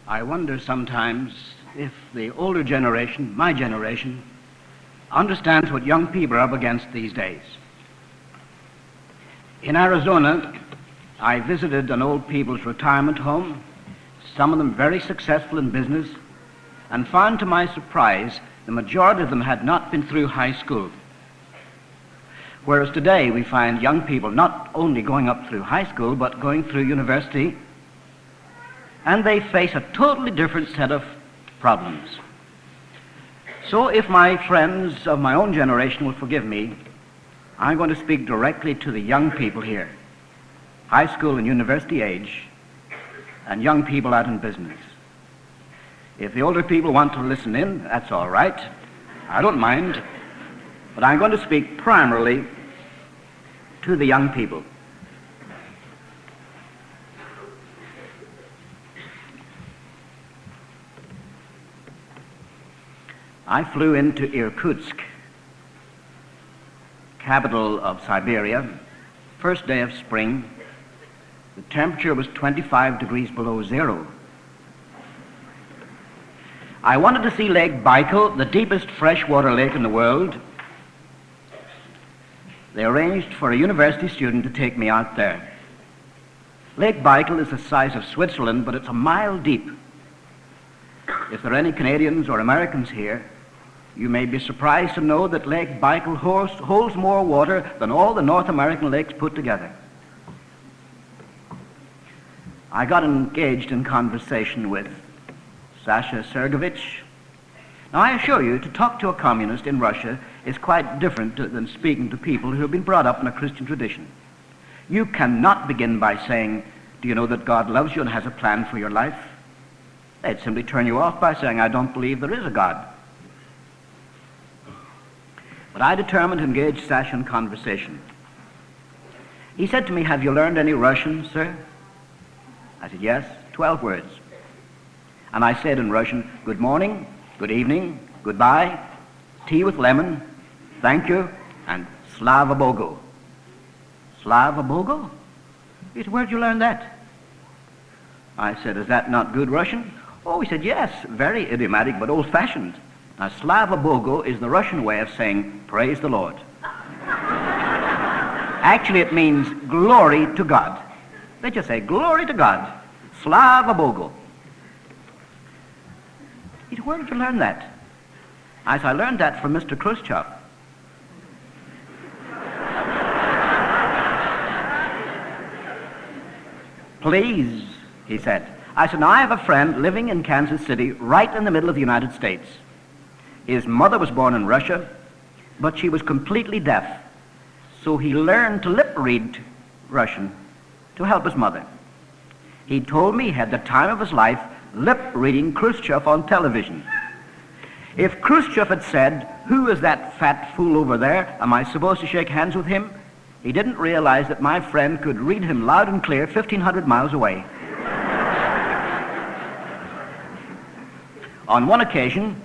I wonder sometimes if the older generation, my generation, understands what young people are up against these days. In Arizona, I visited an old people's retirement home, some of them very successful in business, and found to my surprise the majority of them had not been through high school. Whereas today we find young people not only going up through high school, but going through university, and they face a totally different set of problems. So if my friends of my own generation will forgive me, I'm going to speak directly to the young people here, high school and university age, and young people out in business. If the older people want to listen in, that's all right. I don't mind. But I'm going to speak primarily to the young people. I flew into Irkutsk, capital of Siberia, first day of spring. The temperature was 25 degrees below zero. I wanted to see Lake Baikal, the deepest freshwater lake in the world. They arranged for a university student to take me out there. Lake Baikal is the size of Switzerland, but it's a mile deep. If there are any Canadians or Americans here, you may be surprised to know that Lake Baikal holds more water than all the North American lakes put together. I got engaged in conversation with Sasha Sergeyevich. Now, I assure you, to talk to a communist in Russia is quite different than speaking to people who have been brought up in a Christian tradition. You cannot begin by saying, do you know that God loves you and has a plan for your life? They'd simply turn you off by saying, I don't believe there is a God. But I determined to engage Sasha in conversation. He said to me, have you learned any Russian, sir? I said, yes, 12 words. And I said in Russian, good morning, good evening, goodbye, tea with lemon, thank you, and Slava Bogu. Slava Bogu? He said, where'd you learn that? I said, is that not good Russian? Oh, he said, yes, very idiomatic, but old-fashioned. Now, Slava Bogu is the Russian way of saying, praise the Lord. Actually, it means glory to God. They just say, glory to God. Slava Bogu. He said, where did you learn that? I said, I learned that from Mr. Khrushchev. Please, he said. I said, now I have a friend living in Kansas City, right in the middle of the United States. His mother was born in Russia, but she was completely deaf. So he learned to lip read Russian to help his mother. He told me he had the time of his life lip reading Khrushchev on television. If Khrushchev had said, who is that fat fool over there? Am I supposed to shake hands with him? He didn't realize that my friend could read him loud and clear 1,500 miles away. On one occasion,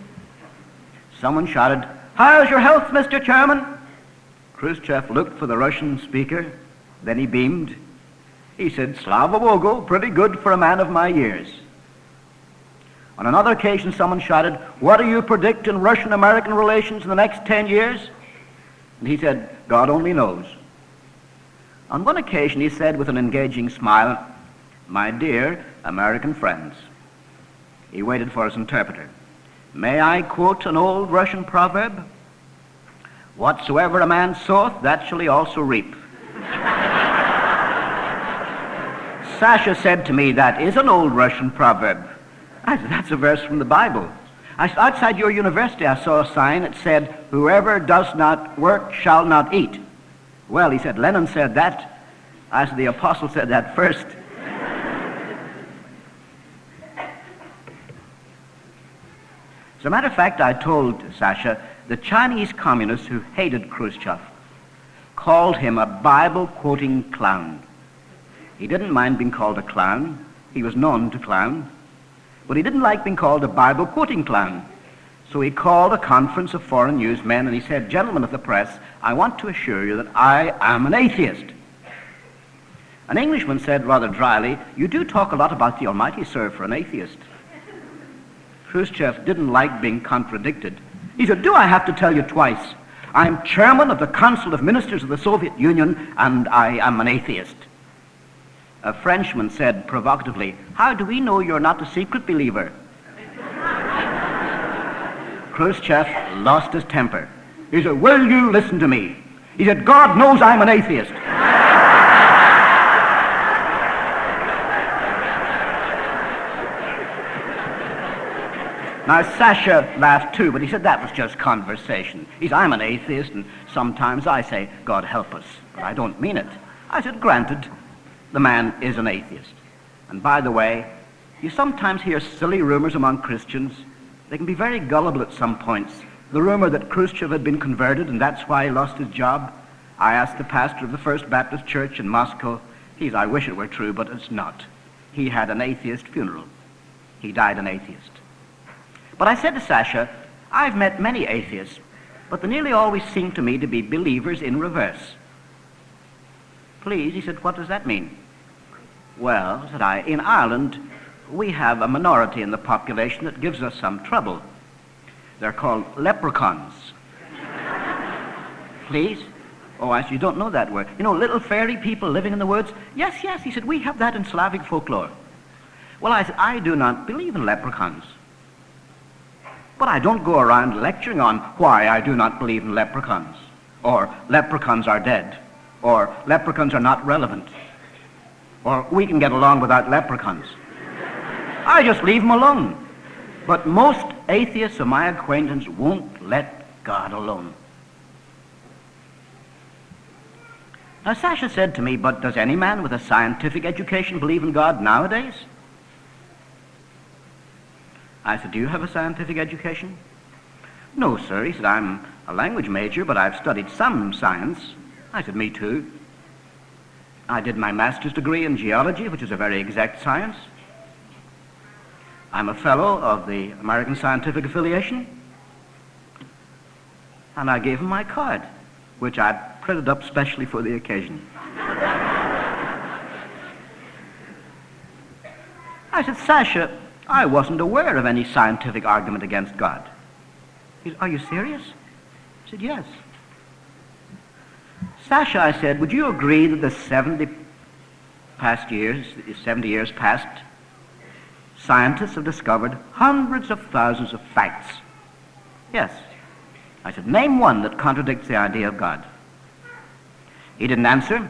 someone shouted, how's your health, Mr. Chairman? Khrushchev looked for the Russian speaker, then he beamed. He said, Slava Bogu, pretty good for a man of my years. On another occasion, someone shouted, what do you predict in Russian-American relations in the next 10 years? And he said, God only knows. On one occasion, he said with an engaging smile, my dear American friends. He waited for his interpreter. May I quote an old Russian proverb? Whatsoever a man soweth, that shall he also reap. Sasha said to me, that is an old Russian proverb. I said, that's a verse from the Bible. Outside your university, I saw a sign that said, whoever does not work shall not eat. Well, he said, Lenin said that. I said, the apostle said that first. As a matter of fact, I told Sasha, the Chinese communists who hated Khrushchev called him a Bible-quoting clown. He didn't mind being called a clown. He was known to clown. But he didn't like being called a Bible-quoting clown. So he called a conference of foreign newsmen and he said, gentlemen of the press, I want to assure you that I am an atheist. An Englishman said rather dryly, you do talk a lot about the Almighty, sir, for an atheist. Khrushchev didn't like being contradicted. He said, "Do I have to tell you twice? I'm chairman of the Council of Ministers of the Soviet Union, and I am an atheist." A Frenchman said provocatively, "How do we know you're not a secret believer?" Khrushchev lost his temper. He said, "Will you listen to me?" He said, "God knows I'm an atheist." Now, Sasha laughed too, but he said that was just conversation. He said, "I'm an atheist, and sometimes I say, 'God help us,' but I don't mean it." I said, "Granted, the man is an atheist. And by the way, you sometimes hear silly rumors among Christians. They can be very gullible at some points. The rumor that Khrushchev had been converted, and that's why he lost his job. I asked the pastor of the First Baptist Church in Moscow. He said, 'I wish it were true, but it's not.' He had an atheist funeral. He died an atheist. But I said to Sasha, I've met many atheists, but they nearly always seem to me to be believers in reverse." "Please," he said, "what does that mean?" "Well," said I, "in Ireland, we have a minority in the population that gives us some trouble. They're called leprechauns." "Please?" "Oh," I said, "you don't know that word. You know, little fairy people living in the woods?" "Yes, yes," he said, "we have that in Slavic folklore." Well, I said, "I do not believe in leprechauns. But I don't go around lecturing on why I do not believe in leprechauns, or leprechauns are dead, or leprechauns are not relevant, or we can get along without leprechauns. I just leave them alone. But most atheists of my acquaintance won't let God alone." Now, Sasha said to me, "But does any man with a scientific education believe in God nowadays?" I said, "Do you have a scientific education?" "No, sir." He said, "I'm a language major, but I've studied some science." I said, "Me too. I did my master's degree in geology, which is a very exact science. I'm a fellow of the American Scientific Affiliation." And I gave him my card, which I'd printed up specially for the occasion. I said, "Sasha, I wasn't aware of any scientific argument against God." He said, "Are you serious?" I said, "Yes." "Sasha," I said, "would you agree that the 70 years past, scientists have discovered hundreds of thousands of facts?" "Yes." I said, "Name one that contradicts the idea of God." He didn't answer.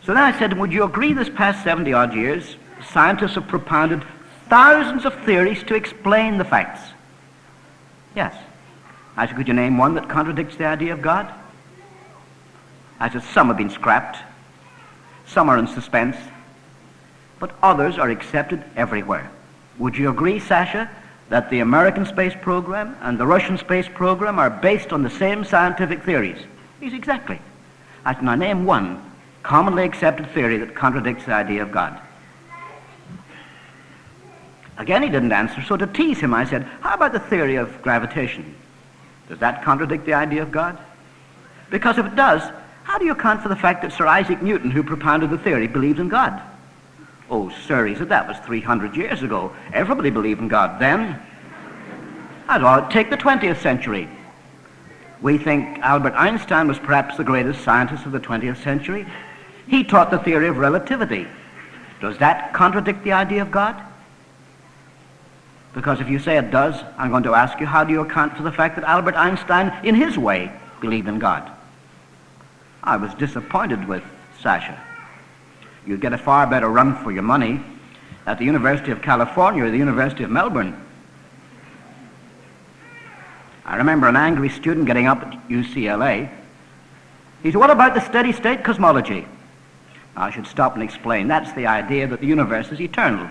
So then I said, "Would you agree this past 70-odd years, scientists have propounded thousands of theories to explain the facts?" "Yes." I said, "Could you name one that contradicts the idea of God?" I said, "Some have been scrapped, some are in suspense, but others are accepted everywhere. Would you agree, Sasha, that the American space program and the Russian space program are based on the same scientific theories?" He said, "Exactly." I said, "Now name one commonly accepted theory that contradicts the idea of God." Again, he didn't answer, so to tease him, I said, "How about the theory of gravitation? Does that contradict the idea of God? Because if it does, how do you account for the fact that Sir Isaac Newton, who propounded the theory, believed in God?" "Oh, sir," he said, "that was 300 years ago. Everybody believed in God then." I said, "Well, take the 20th century. We think Albert Einstein was perhaps the greatest scientist of the 20th century. He taught the theory of relativity. Does that contradict the idea of God? Because if you say it does, I'm going to ask you, how do you account for the fact that Albert Einstein, in his way, believed in God?" I was disappointed with Sasha. You'd get a far better run for your money at the University of California or the University of Melbourne. I remember an angry student getting up at UCLA. He said, "What about the steady-state cosmology?" I should stop and explain. That's the idea that the universe is eternal,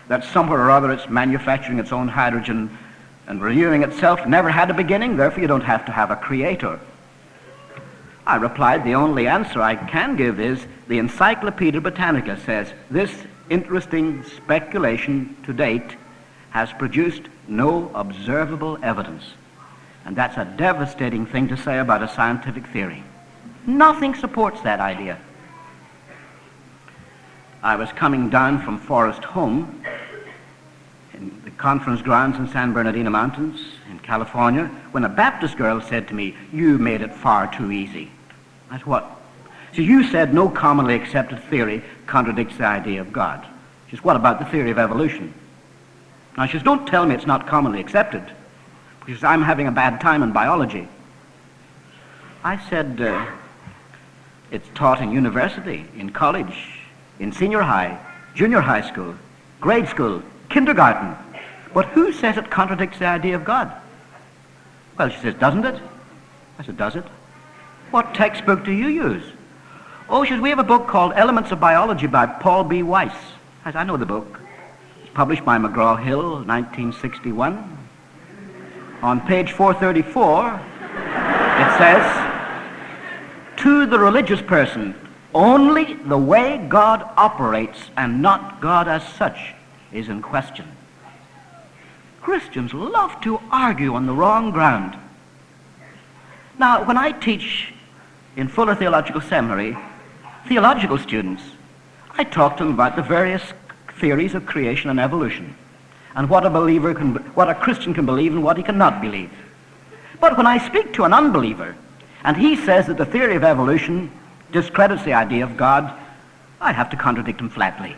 that somewhere or other it's manufacturing its own hydrogen and renewing itself, never had a beginning, therefore you don't have to have a creator. I replied, the only answer I can give is the Encyclopedia Britannica says this interesting speculation to date has produced no observable evidence. And that's a devastating thing to say about a scientific theory. Nothing supports that idea. I was coming down from Forest Home in the conference grounds in San Bernardino Mountains in California when a Baptist girl said to me, "You made it far too easy." I said, "What?" She said, "You said no commonly accepted theory contradicts the idea of God." She says, "What about the theory of evolution?" Now she says, "Don't tell me it's not commonly accepted, because I'm having a bad time in biology." I said, "It's taught in university, in college, in senior high, junior high school, grade school, kindergarten. But who says it contradicts the idea of God?" "Well," she says, "doesn't it?" I said, "Does it?" "What textbook do you use?" "Oh," she says, "we have a book called Elements of Biology by Paul B. Weiss." I said, "I know the book. It's published by McGraw-Hill, 1961. On page 434, it says, "To the religious person, only the way God operates and not God as such is in question." Christians love to argue on the wrong ground. Now, when I teach in Fuller Theological Seminary, theological students, I talk to them about the various theories of creation and evolution, and what a Christian can believe and what he cannot believe. But when I speak to an unbeliever, and he says that the theory of evolution discredits the idea of God, I have to contradict him flatly.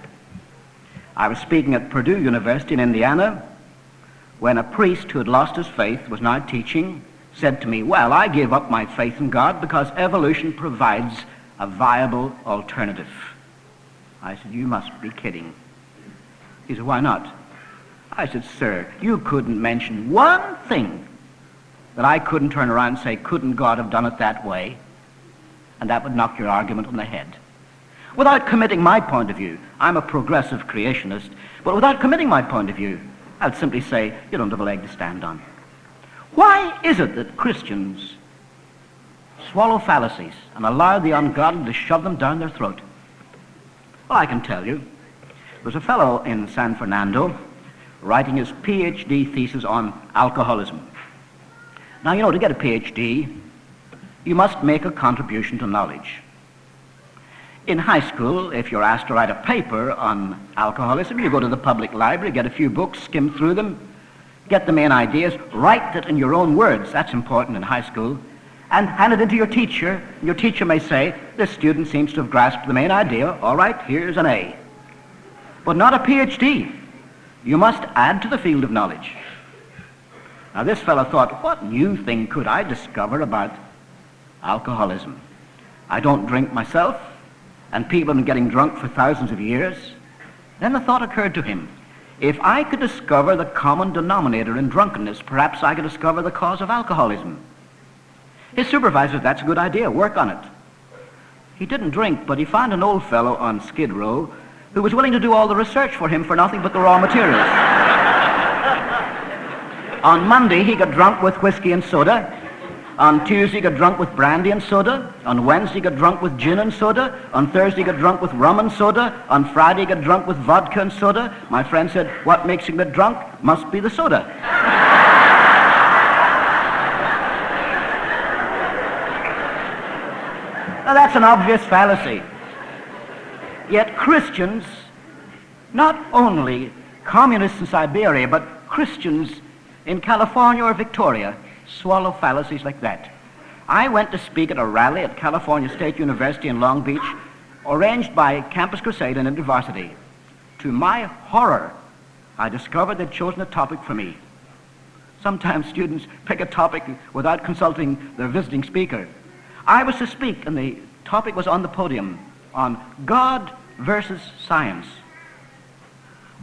I was speaking at Purdue University in Indiana when a priest who had lost his faith, was now teaching, said to me, "Well, I gave up my faith in God because evolution provides a viable alternative." I said, "You must be kidding." He said, "Why not?" I said, "Sir, you couldn't mention one thing that I couldn't turn around and say, couldn't God have done it that way? And that would knock your argument on the head. Without committing my point of view, I'm a progressive creationist, but without committing my point of view, I'd simply say, you don't have a leg to stand on." Why is it that Christians swallow fallacies and allow the ungodly to shove them down their throat? Well, I can tell you. There was a fellow in San Fernando writing his PhD thesis on alcoholism. Now, you know, to get a PhD, you must make a contribution to knowledge. In high school, if you're asked to write a paper on alcoholism, you go to the public library, get a few books, skim through them, get the main ideas, write it in your own words, that's important in high school, and hand it into your teacher. Your teacher may say, "This student seems to have grasped the main idea, all right, here's an A." But not a PhD. You must add to the field of knowledge. Now this fellow thought, what new thing could I discover about alcoholism? I don't drink myself, and people have been getting drunk for thousands of years. Then the thought occurred to him, if I could discover the common denominator in drunkenness, perhaps I could discover the cause of alcoholism. His supervisor said, "That's a good idea, work on it." He didn't drink, but he found an old fellow on Skid Row who was willing to do all the research for him for nothing but the raw materials. On Monday, he got drunk with whiskey and soda. On Tuesday, he got drunk with brandy and soda. On Wednesday, he got drunk with gin and soda. On Thursday, he got drunk with rum and soda. On Friday, he got drunk with vodka and soda. My friend said, "What makes him get drunk? Must be the soda." Now, that's an obvious fallacy. Yet Christians, not only communists in Siberia, but Christians in California or Victoria, swallow fallacies like that. I went to speak at a rally at California State University in Long Beach, arranged by Campus Crusade and InterVarsity. To my horror, I discovered they'd chosen a topic for me. Sometimes students pick a topic without consulting their visiting speaker. I was to speak, and the topic was on the podium, on God versus science.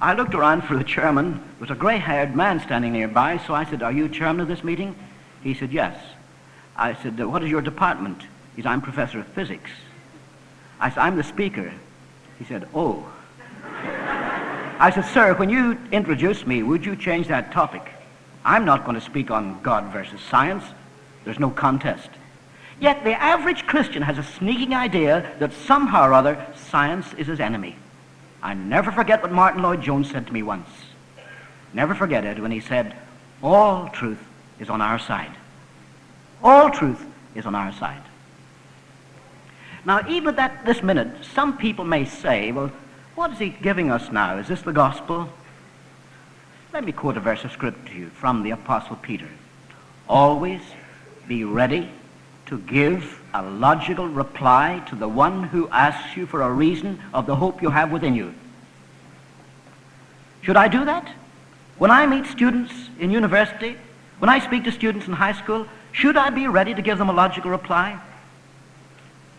I looked around for the chairman. There was a gray-haired man standing nearby, so I said, "Are you chairman of this meeting?" He said, "Yes." I said, "What is your department?" He said, "I'm professor of physics." I said, "I'm the speaker." He said, "Oh." I said, "Sir, when you introduce me, would you change that topic? I'm not going to speak on God versus science. There's no contest." Yet the average Christian has a sneaking idea that somehow or other science is his enemy. I never forget what Martin Lloyd-Jones said to me once. Never forget it when he said, "All truth is on our side. All truth is on our side." Now, even at this minute, some people may say, "Well, what is he giving us now? Is this the gospel?" Let me quote a verse of scripture to you from the Apostle Peter. Always be ready to give a logical reply to the one who asks you for a reason of the hope you have within you. Should I do that? When I meet students in university, when I speak to students in high school, should I be ready to give them a logical reply?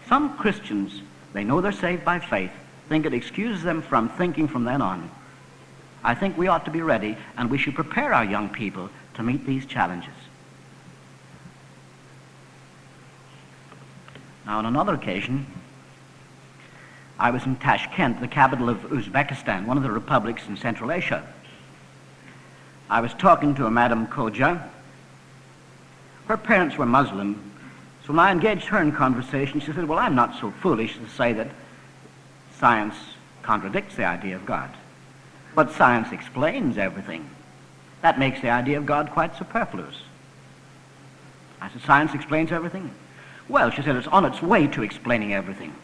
Some Christians, they know they're saved by faith, think it excuses them from thinking from then on. I think we ought to be ready, and we should prepare our young people to meet these challenges. Now, on another occasion, I was in Tashkent, the capital of Uzbekistan, one of the republics in Central Asia. I was talking to a Madam Koja. Her parents were Muslim, so when I engaged her in conversation, she said, well, I'm not so foolish to say that science contradicts the idea of God. But science explains everything. That makes the idea of God quite superfluous. I said, science explains everything? Well, she said, it's on its way to explaining everything.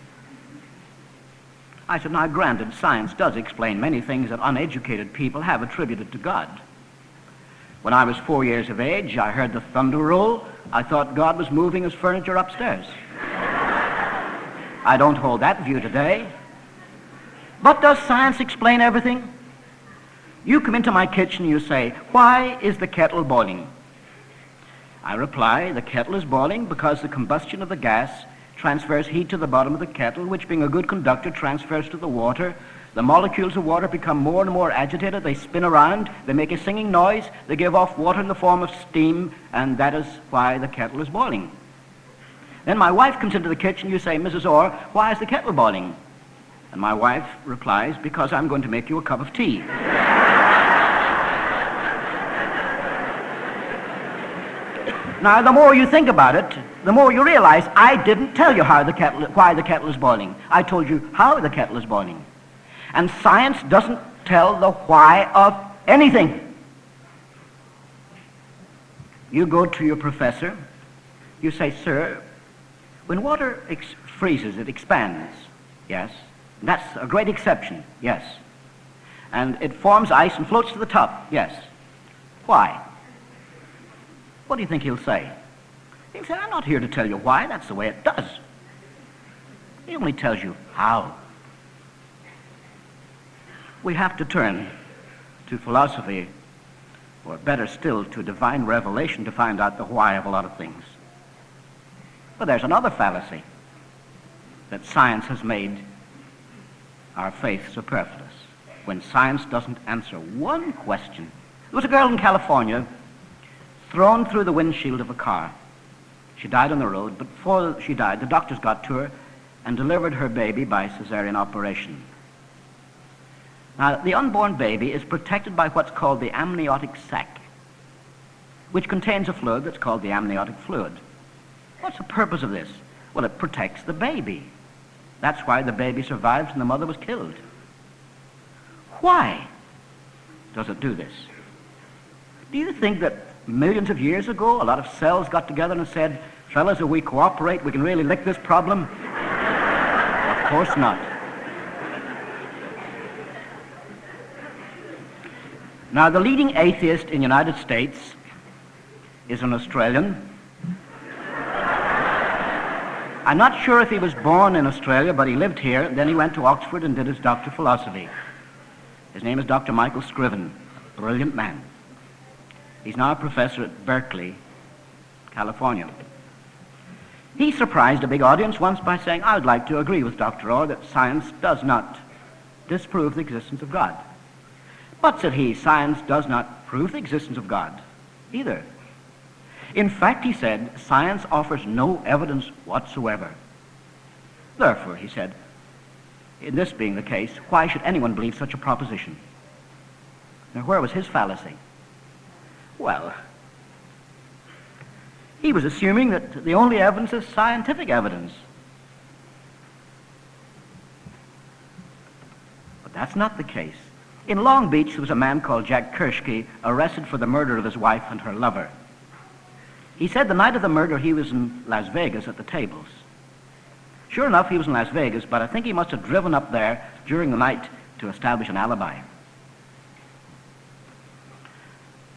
I said, now granted, science does explain many things that uneducated people have attributed to God. When I was 4 years of age, I heard the thunder roll. I thought God was moving his furniture upstairs. I don't hold that view today. But does science explain everything? You come into my kitchen and you say, why is the kettle boiling? I reply, the kettle is boiling because the combustion of the gas transfers heat to the bottom of the kettle, which being a good conductor transfers to the water. The molecules of water become more and more agitated. They spin around. They make a singing noise. They give off water in the form of steam, and that is why the kettle is boiling. Then my wife comes into the kitchen. You say, Mrs. Orr, why is the kettle boiling? And my wife replies, because I'm going to make you a cup of tea. Now, the more you think about it, the more you realize I didn't tell you why the kettle is boiling. I told you how the kettle is boiling. And science doesn't tell the why of anything. You go to your professor, you say, sir, when water freezes, it expands. Yes. That's a great exception. Yes. And it forms ice and floats to the top. Yes. Why? What do you think he'll say? He'll say, I'm not here to tell you why. That's the way it does. He only tells you how. We have to turn to philosophy, or better still, to divine revelation to find out the why of a lot of things. But there's another fallacy, that science has made our faith superfluous. When science doesn't answer one question. There was a girl in California thrown through the windshield of a car. She died on the road, but before she died, the doctors got to her and delivered her baby by cesarean operation. Now, the unborn baby is protected by what's called the amniotic sac, which contains a fluid that's called the amniotic fluid. What's the purpose of this? Well, it protects the baby. That's why the baby survived and the mother was killed. Why does it do this? Do you think that millions of years ago, a lot of cells got together and said, fellas, if we cooperate, we can really lick this problem? Of course not. Now, the leading atheist in the United States is an Australian. I'm not sure if he was born in Australia, but he lived here, and then he went to Oxford and did his Doctor of Philosophy. His name is Dr. Michael Scriven, a brilliant man. He's now a professor at Berkeley, California. He surprised a big audience once by saying, I would like to agree with Dr. Orr that science does not disprove the existence of God. But, said he, science does not prove the existence of God either. In fact, he said, science offers no evidence whatsoever. Therefore, he said, in this being the case, why should anyone believe such a proposition? Now, where was his fallacy? Well, he was assuming that the only evidence is scientific evidence. But that's not the case. In Long Beach, there was a man called Jack Kershke arrested for the murder of his wife and her lover. He said the night of the murder he was in Las Vegas at the tables. Sure enough, he was in Las Vegas, but I think he must have driven up there during the night to establish an alibi.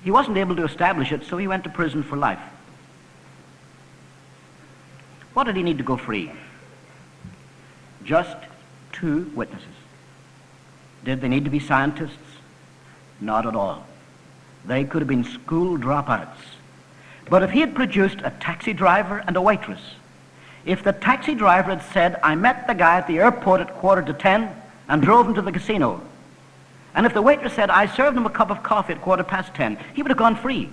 He wasn't able to establish it, so he went to prison for life. What did he need to go free? Just 2 witnesses. Did they need to be scientists? Not at all. They could have been school dropouts. But if he had produced a taxi driver and a waitress, if the taxi driver had said, I met the guy at the airport at 9:45 and drove him to the casino, and if the waitress said, I served him a cup of coffee at 10:15, he would have gone free.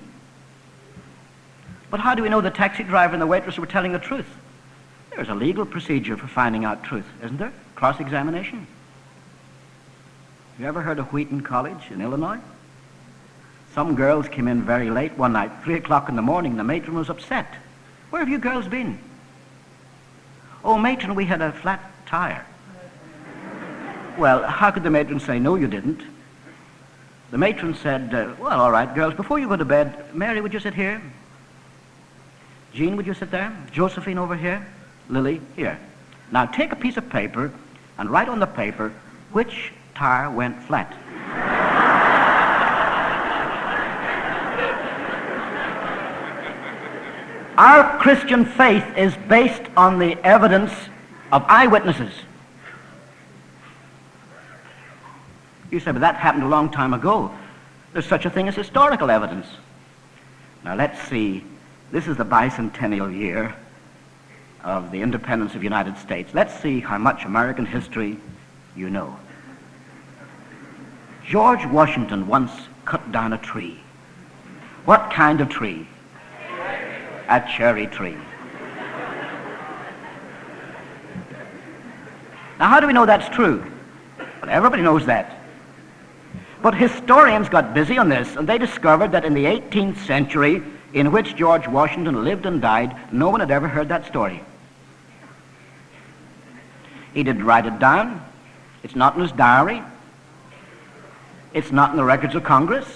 But how do we know the taxi driver and the waitress were telling the truth? There's a legal procedure for finding out truth, isn't there? Cross-examination. You ever heard of Wheaton College in Illinois? Some girls came in very late one night, 3 o'clock in the morning. The matron was upset. Where have you girls been? Oh, matron, we had a flat tire. Well, how could the matron say, no, you didn't? The matron said, well, all right, girls, before you go to bed, Mary, would you sit here? Jean, would you sit there? Josephine over here? Lily, here. Now take a piece of paper and write on the paper which tire went flat. Our Christian faith is based on the evidence of eyewitnesses. You say, but that happened a long time ago. There's such a thing as historical evidence. Now let's see. This is the bicentennial year of the independence of the United States. Let's see how much American history you know. George Washington once cut down a tree. What kind of tree? A cherry tree. Now, how do we know that's true? Well, everybody knows that. But historians got busy on this, and they discovered that in the 18th century, in which George Washington lived and died, no one had ever heard that story. He didn't write it down. It's not in his diary. It's not in the records of Congress.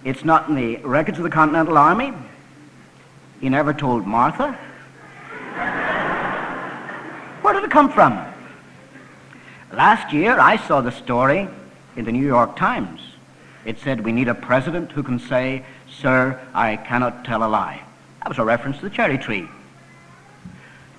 It's not in the records of the Continental Army. He never told Martha. Where did it come from? Last year, I saw the story in the New York Times. It said, we need a president who can say, sir, I cannot tell a lie. That was a reference to the cherry tree.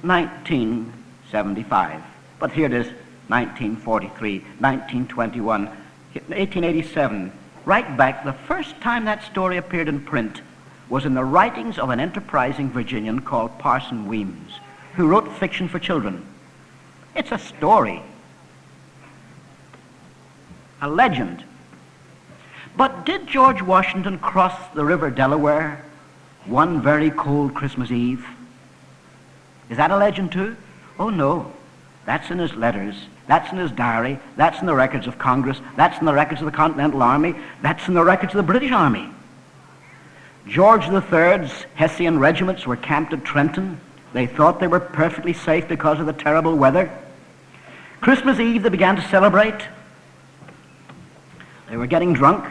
1975. But here it is, 1943, 1921, 1887. Right back, the first time that story appeared in print was in the writings of an enterprising Virginian called Parson Weems, who wrote fiction for children. It's a story, a legend. But did George Washington cross the river Delaware one very cold Christmas Eve? Is that a legend too? Oh no, that's in his letters, that's in his diary, that's in the records of Congress, that's in the records of the Continental Army, that's in the records of the British Army. George III's Hessian regiments were camped at Trenton. They thought they were perfectly safe because of the terrible weather. Christmas Eve they began to celebrate. They were getting drunk.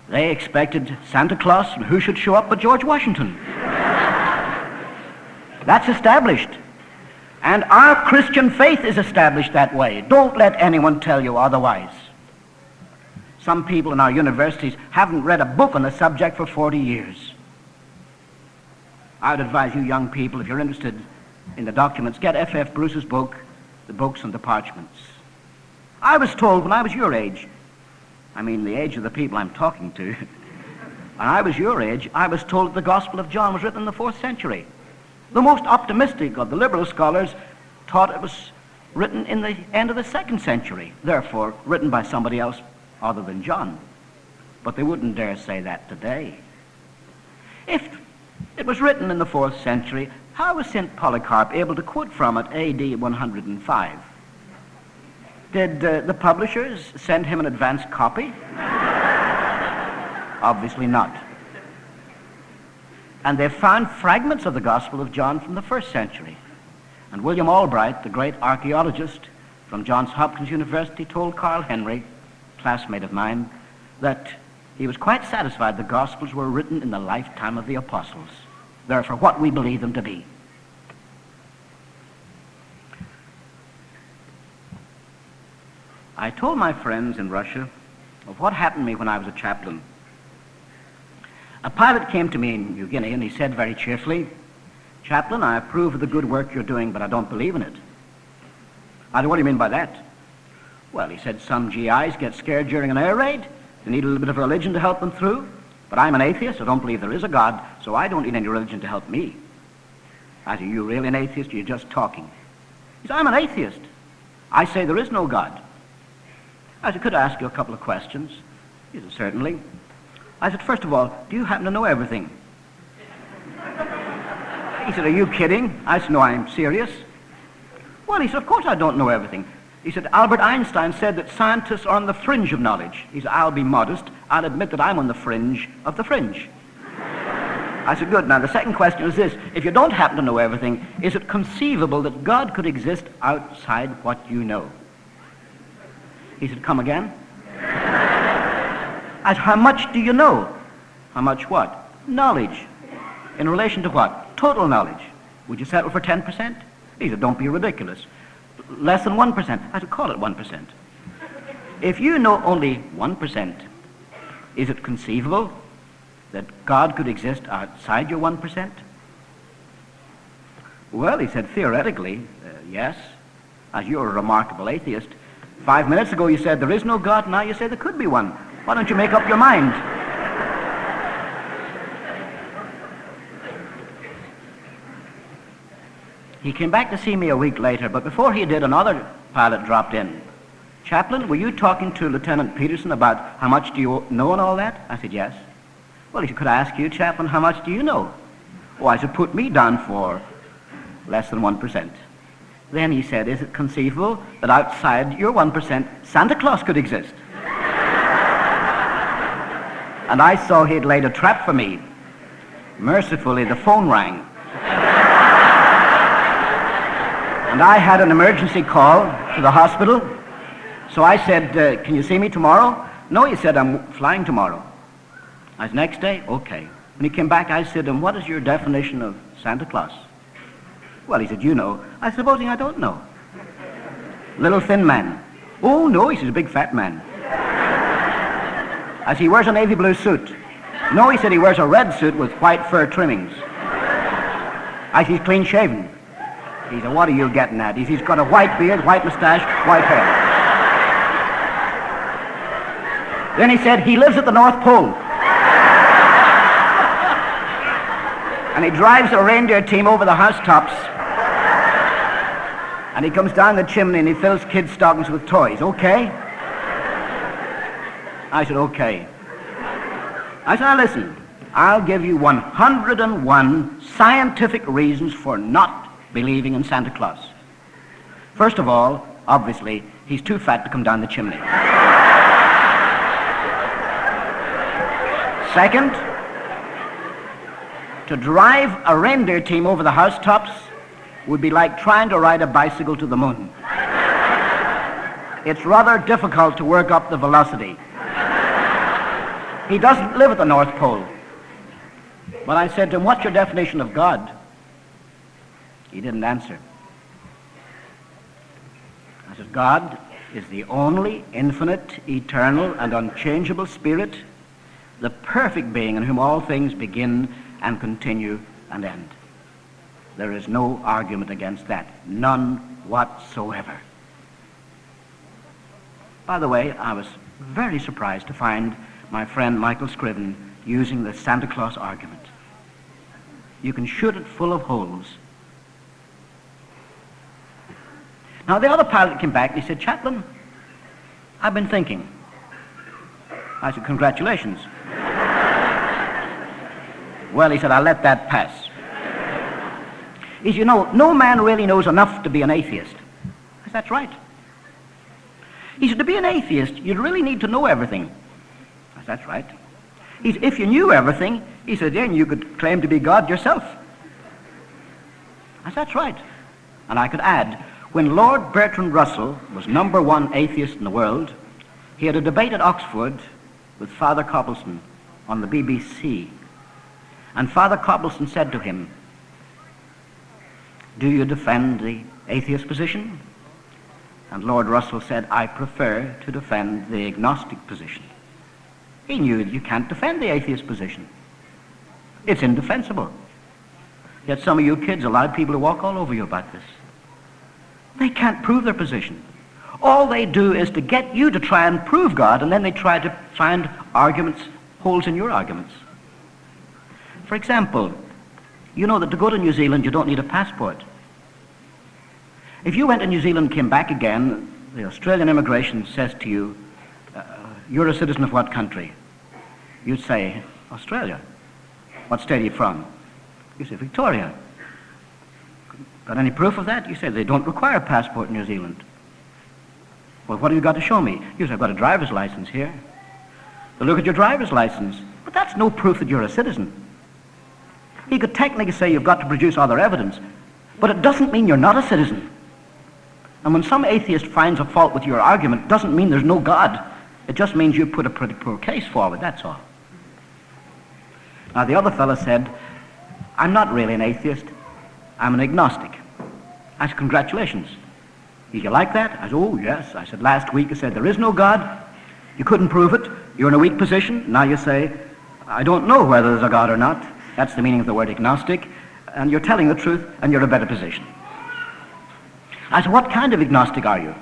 They expected Santa Claus, and who should show up but George Washington? That's established. And our Christian faith is established that way. Don't let anyone tell you otherwise. Some people in our universities haven't read a book on the subject for 40 years. I would advise you young people, if you're interested in the documents, get F.F. Bruce's book, The Books and the Parchments. I was told when I was your age, I mean the age of the people I'm talking to, when I was your age, I was told that the Gospel of John was written in the 4th century. The most optimistic of the liberal scholars taught it was written in the end of the 2nd century, therefore written by somebody else other than John. But they wouldn't dare say that today. If it was written in the 4th century, how was St. Polycarp able to quote from it AD 105? Did the publishers send him an advance copy? Obviously not. And they found fragments of the Gospel of John from the 1st century. And William Albright, the great archaeologist from Johns Hopkins University, told Carl Henry, classmate of mine, that he was quite satisfied the Gospels were written in the lifetime of the apostles. Therefore, what we believe them to be. I told my friends in Russia of what happened to me when I was a chaplain A pilot came to me in New Guinea, and he said very cheerfully, "Chaplain, I approve of the good work you're doing, but I don't believe in it." I said, "What do you mean by that?" "Well," he said, "some GIs get scared during an air raid. They need a little bit of religion to help them through. But I'm an atheist. I don't believe there is a God, so I don't need any religion to help me." I said, "Are you really an atheist, or are you just talking?" He said, "I'm an atheist. I say there is no God." I said, "Could I ask you a couple of questions?" He said, "Certainly." I said, "First of all, do you happen to know everything?" He said, "Are you kidding?" I said, "No, I'm serious." Well, he said, "Of course I don't know everything." He said, "Albert Einstein said that scientists are on the fringe of knowledge." He said, "I'll be modest. I'll admit that I'm on the fringe of the fringe." I said, "Good. Now, the second question is this. If you don't happen to know everything, is it conceivable that God could exist outside what you know?" He said, "Come again?" I said, "How much do you know?" "How much what?" "Knowledge." "In relation to what?" "Total knowledge." "Would you settle for 10%? He said, "Don't be ridiculous." "Less than 1%. I said, "Call it 1%. If you know only 1%, is it conceivable that God could exist outside your 1%? "Well," he said, "theoretically, yes. As you're a remarkable atheist. 5 minutes ago you said there is no God, now you say there could be one. Why don't you make up your mind?" He came back to see me a week later, but before he did, another pilot dropped in. "Chaplain, were you talking to Lieutenant Peterson about how much do you know and all that?" I said, "Yes." "Well," he said, "could I ask you, Chaplain, how much do you know?" "Oh," I said, "put me down for less than 1%. Then he said, "Is it conceivable that outside your 1% Santa Claus could exist?" And I saw he'd laid a trap for me. Mercifully, the phone rang. And I had an emergency call to the hospital. So I said, "Can you see me tomorrow?" "No," he said, "I'm flying tomorrow." I said, "Next day?" "Okay." When he came back, I said, "And what is your definition of Santa Claus?" "Well," he said, "you know." I said, "Supposing I don't know?" "Little thin man." "Oh, no," he said, "a big fat man." I said, "He wears a navy blue suit." "No," he said, "he wears a red suit with white fur trimmings." I said, "He's clean shaven." He said, "What are you getting at?" He's got a white beard, white mustache, white hair. Then he said, "He lives at the North Pole." And he drives a reindeer team over the housetops. And he comes down the chimney and he fills kids' stockings with toys. "Okay?" I said, "Okay." I said, "Now listen, I'll give you 101 scientific reasons for not believing in Santa Claus. First of all, obviously, he's too fat to come down the chimney. Second, to drive a reindeer team over the housetops would be like trying to ride a bicycle to the moon. It's rather difficult to work up the velocity. He doesn't live at the North Pole." But I said to him, "What's your definition of God?" He didn't answer. I said, "God is the only infinite, eternal, and unchangeable Spirit, the perfect being in whom all things begin and continue and end. There is no argument against that, none whatsoever." By the way, I was very surprised to find my friend Michael Scriven using the Santa Claus argument. You can shoot it full of holes. Now, the other pilot came back and he said, "Chaplain, I've been thinking." I said, "Congratulations." "Well," he said, "I'll let that pass." He said, "You know, no man really knows enough to be an atheist." I said, "That's right." He said, "To be an atheist, you'd really need to know everything." I said, "That's right." He said, "If you knew everything," he said, "then you could claim to be God yourself." I said, "That's right." And I could add, when Lord Bertrand Russell was #1 atheist in the world, he had a debate at Oxford with Father Copleston on the BBC. And Father Copleston said to him, "Do you defend the atheist position?" And Lord Russell said, "I prefer to defend the agnostic position." He knew that you can't defend the atheist position. It's indefensible. Yet some of you kids allow people to walk all over you about this. They can't prove their position. All they do is to get you to try and prove God, and then they try to find arguments, holes in your arguments. For example, you know that to go to New Zealand you don't need a passport. If you went to New Zealand and came back again, the Australian immigration says to you, you're a citizen of what country? You'd say, Australia. What state are you from? You say, Victoria. Got any proof of that? You say, they don't require a passport in New Zealand. Well, what have you got to show me? You say, I've got a driver's license here. They look at your driver's license, but that's no proof that you're a citizen. He could technically say you've got to produce other evidence, but it doesn't mean you're not a citizen. And when some atheist finds a fault with your argument, it doesn't mean there's no God. It just means you put a pretty poor case forward, that's all. Now, the other fellow said, I'm not really an atheist. I'm an agnostic. I said, congratulations. Did you like that? I said, oh, yes. I said, last week you said there is no God. You couldn't prove it. You're in a weak position. Now you say, I don't know whether there's a God or not. That's the meaning of the word agnostic. And you're telling the truth, and you're in a better position. I said, what kind of agnostic are you?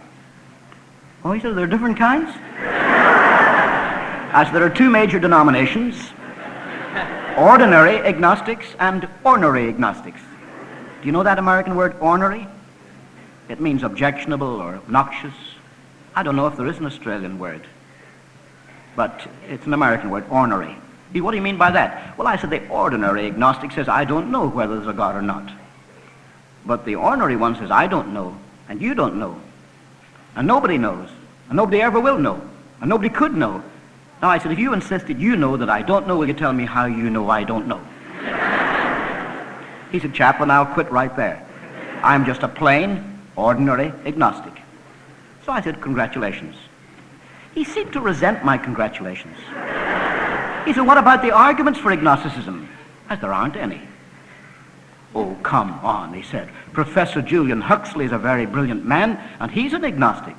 Oh, he said, there are different kinds. I said, there are two major denominations, ordinary agnostics and ornery agnostics. Do you know that American word, ornery? It means objectionable or obnoxious. I don't know if there is an Australian word, but it's an American word, ornery. What do you mean by that? Well, I said the ordinary agnostic says, I don't know whether there's a God or not. But the ornery one says, I don't know, and you don't know, and nobody knows, and nobody ever will know, and nobody could know. Now, I said, if you insisted you know that I don't know, will you tell me how you know I don't know? He said, Chaplain, I'll quit right there. I'm just a plain, ordinary agnostic. So I said, congratulations. He seemed to resent my congratulations. He said, what about the arguments for agnosticism? I said, there aren't any. Oh, come on, he said. Professor Julian Huxley is a very brilliant man, and he's an agnostic.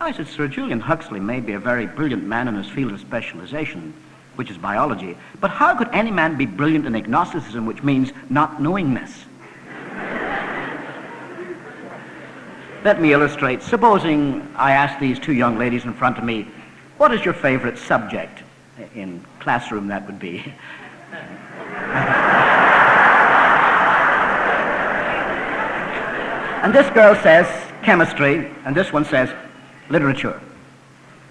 I said, Sir Julian Huxley may be a very brilliant man in his field of specialization, which is biology, but how could any man be brilliant in agnosticism, which means not knowingness? Let me illustrate. Supposing I ask these two young ladies in front of me, what is your favorite subject? In classroom, that would be. And this girl says chemistry, and this one says literature.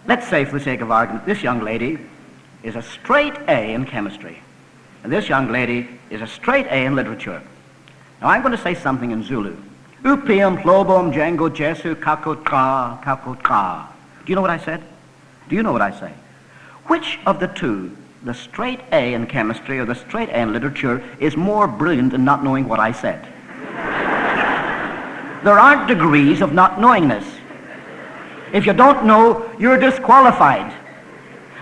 Let's say, for the sake of argument, this young lady is a straight A in chemistry, and this young lady is a straight A in literature. Now, I'm going to say something in Zulu. Upium plobom jango jesu kakotra kakotra. Do you know what I said? Do you know what I say? Which of the two, the straight A in chemistry or the straight A in literature, is more brilliant in not knowing what I said? There aren't degrees of not knowingness. If you don't know, you're disqualified.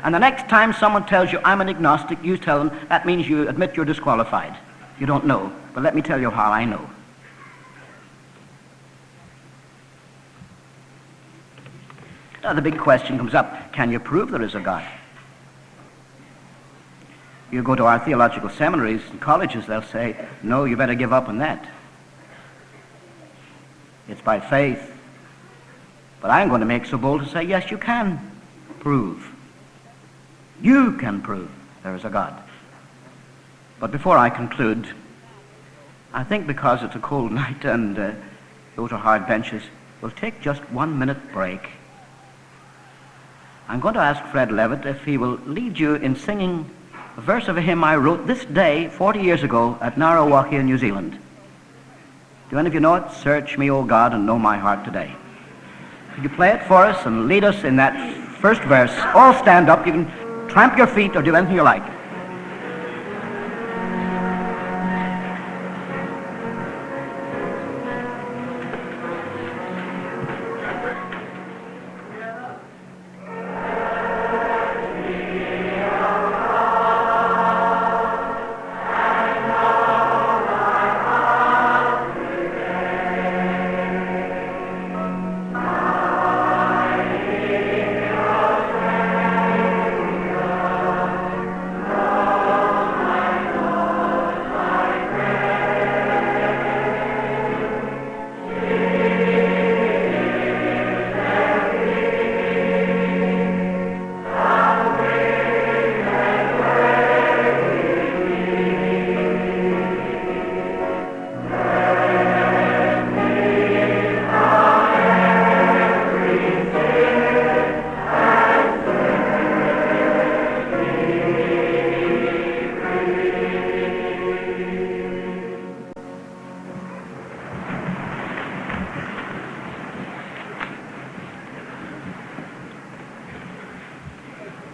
And the next time someone tells you, I'm an agnostic, you tell them, that means you admit you're disqualified. You don't know. But let me tell you how I know. Now the big question comes up, can you prove there is a God? You go to our theological seminaries and colleges, they'll say, no, you better give up on that. It's by faith. But I'm going to make so bold to say, yes, you can prove. You can prove there is a God. But before I conclude, I think because it's a cold night and those are hard benches, we'll take just 1 minute break. I'm going to ask Fred Levitt if he will lead you in singing a verse of a hymn I wrote this day 40 years ago at Narrawakia, New Zealand. Do any of you know it? Search me, O God, and know my heart today. Could you play it for us and lead us in that first verse? All stand up. You can tramp your feet or do anything you like.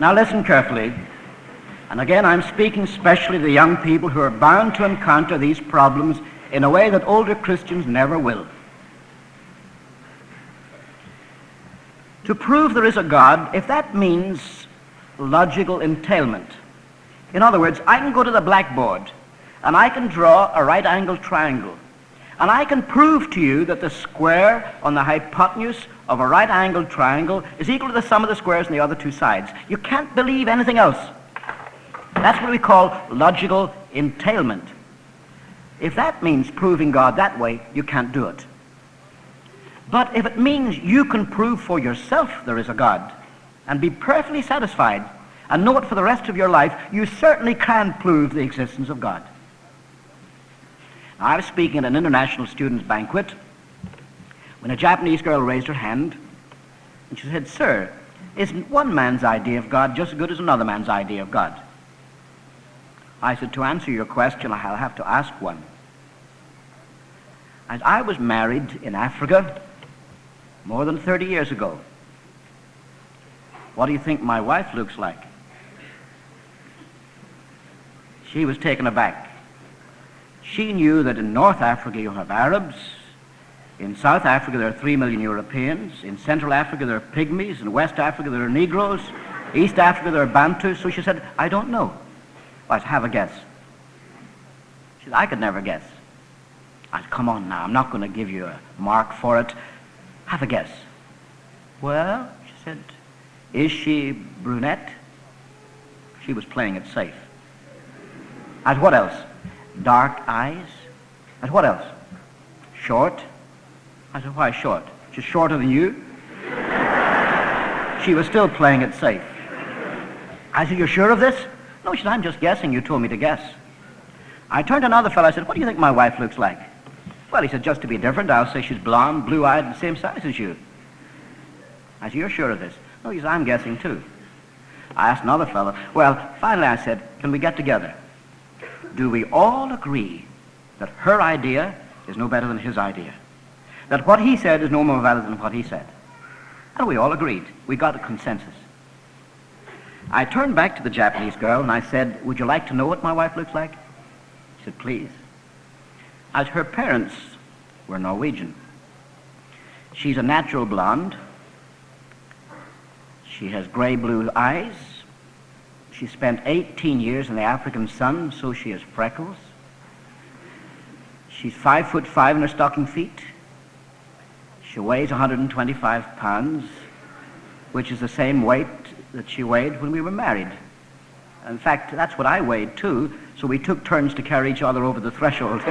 Now listen carefully. And again, I'm speaking specially to the young people who are bound to encounter these problems in a way that older Christians never will. To prove there is a God, if that means logical entailment. In other words, I can go to the blackboard and I can draw a right-angled triangle. And I can prove to you that the square on the hypotenuse of a right-angled triangle is equal to the sum of the squares on the other two sides. You can't believe anything else. That's what we call logical entailment. If that means proving God that way, you can't do it. But if it means you can prove for yourself there is a God and be perfectly satisfied and know it for the rest of your life, you certainly can prove the existence of God. Now, I was speaking at an international students' banquet when a Japanese girl raised her hand and she said, "Sir, isn't one man's idea of God just as good as another man's idea of God?" I said, "To answer your question, I'll have to ask one. As I was married in Africa more than 30 years ago. What do you think my wife looks like?" She was taken aback. She knew that in North Africa you have Arabs, in South Africa there are 3 million Europeans, in Central Africa there are Pygmies, in West Africa there are Negroes, East Africa there are Bantus. So she said, "I don't know." I said, "Have a guess." She said, "I could never guess." I said, "Come on now, I'm not going to give you a mark for it. Have a guess." "Well," she said, "is she brunette?" She was playing it safe. I said, "What else?" "Dark eyes." I said, "What else?" "Short." I said, "Why short? She's shorter than you?" She was still playing it safe. I said, "You're sure of this?" "No," she said, "I'm just guessing. You told me to guess." I turned to another fellow. I said, "What do you think my wife looks like?" "Well," he said, "just to be different, I'll say she's blonde, blue-eyed, and the same size as you." I said, "You're sure of this?" "No," he said, "I'm guessing too." I asked another fellow. Well, finally I said, "Can we get together? Do we all agree that her idea is no better than his idea? That what he said is no more valid than what he said?" And we all agreed. We got a consensus. I turned back to the Japanese girl and I said, "Would you like to know what my wife looks like?" She said, "Please." As her parents were Norwegian. She's a natural blonde. She has gray-blue eyes. She spent 18 years in the African sun, so she has freckles. She's 5'5" in her stocking feet. She weighs 125 pounds, which is the same weight that she weighed when we were married. In fact, that's what I weighed too, so we took turns to carry each other over the threshold.